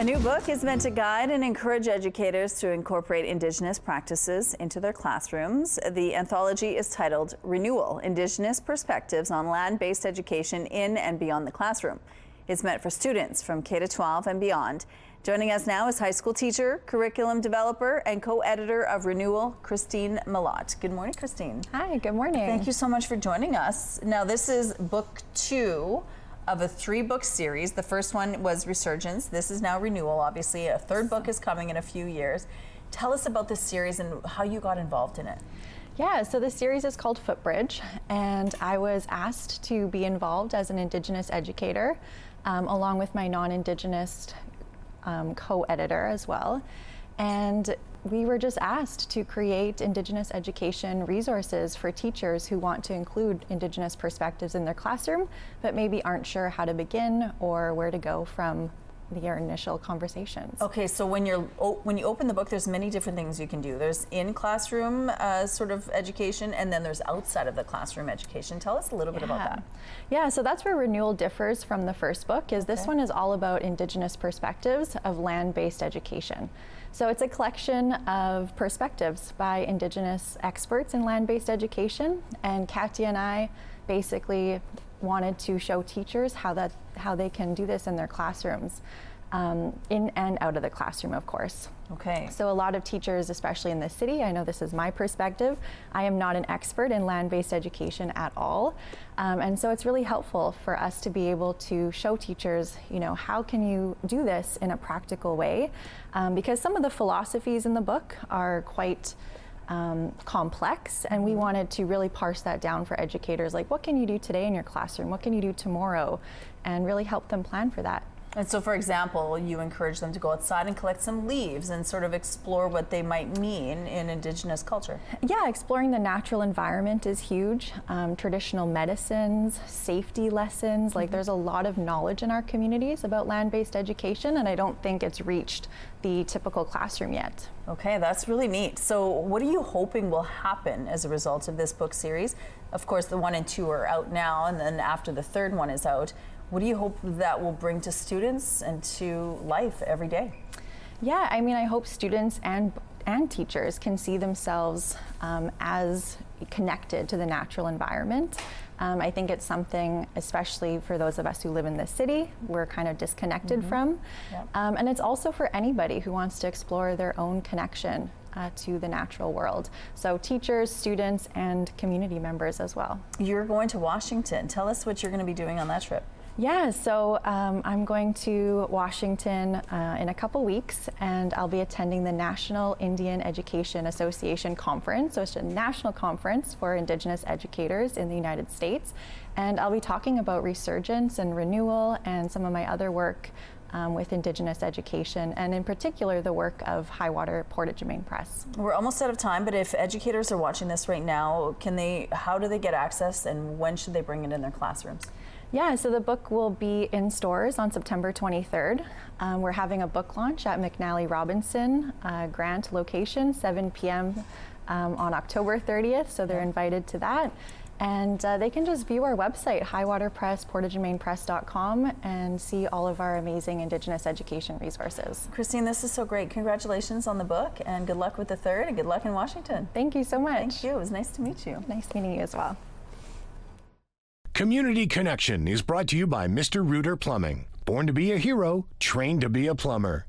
A new book is meant to guide and encourage educators to incorporate Indigenous practices into their classrooms. The anthology is titled Renewal, Indigenous Perspectives on Land-Based Education in and Beyond the Classroom. It's meant for students from K-12 and beyond. Joining us now is high school teacher, curriculum developer, and co-editor of Renewal, Christine Malott. Good morning, Christine. Hi, good morning. Thank you so much for joining us. Now, this is book 2 of a 3-book series. The first one was Resurgence. This is now Renewal, obviously. A third book is coming in a few years. Tell us about this series and how you got involved in it. Yeah, so the series is called Footbridge, and I was asked to be involved as an Indigenous educator, along with my non-Indigenous co-editor as well. And we were just asked to create Indigenous education resources for teachers who want to include Indigenous perspectives in their classroom, but maybe aren't sure how to begin or where to go from their initial conversations. Okay, so when you open the book, there's many different things you can do. There's in-classroom sort of education, and then there's outside of the classroom education. Tell us a little bit about that. Yeah, so that's where Renewal differs from the first book, is this one is all about Indigenous perspectives of land-based education. So it's a collection of perspectives by Indigenous experts in land-based education, and Katya and I basically wanted to show teachers how they can do this in their classrooms, in and out of the classroom, of course. Okay. So a lot of teachers, especially in the city, I know this is my perspective, I am not an expert in land-based education at all, and so it's really helpful for us to be able to show teachers, how can you do this in a practical way, because some of the philosophies in the book are quite complex, and we wanted to really parse that down for educators, like what can you do today in your classroom, what can you do tomorrow, and really help them plan for that. And so, for example, you encourage them to go outside and collect some leaves and sort of explore what they might mean in Indigenous culture. Yeah, exploring the natural environment is huge. Traditional medicines, safety lessons, like there's a lot of knowledge in our communities about land-based education, and I don't think it's reached the typical classroom yet. Okay, that's really neat. So what are you hoping will happen as a result of this book series? Of course, the 1 and 2 are out now, and then after the third one is out, what do you hope that will bring to students and to life every day? Yeah, I mean, I hope students and teachers can see themselves as connected to the natural environment. I think it's something, especially for those of us who live in the city, we're kind of disconnected from. Yep. And it's also for anybody who wants to explore their own connection to the natural world. So teachers, students, and community members as well. You're going to Washington. Tell us what you're going to be doing on that trip. Yeah, so I'm going to Washington in a couple weeks, and I'll be attending the National Indian Education Association Conference. So it's a national conference for Indigenous educators in the United States. And I'll be talking about Resurgence and Renewal and some of my other work with Indigenous education, and in particular the work of Highwater Portage-Main Press. We're almost out of time, but if educators are watching this right now, how do they get access, and when should they bring it in their classrooms? Yeah, so the book will be in stores on September 23rd. We're having a book launch at McNally Robinson Grant location, 7 p.m. On October 30th, so they're invited to that. And they can just view our website, highwaterpress.portageandmainpress.com, and see all of our amazing Indigenous education resources. Christine, this is so great. Congratulations on the book, and good luck with the third, and good luck in Washington. Thank you so much. Thank you. It was nice to meet you. Nice meeting you as well. Community Connection is brought to you by Mr. Reuter Plumbing. Born to be a hero, trained to be a plumber.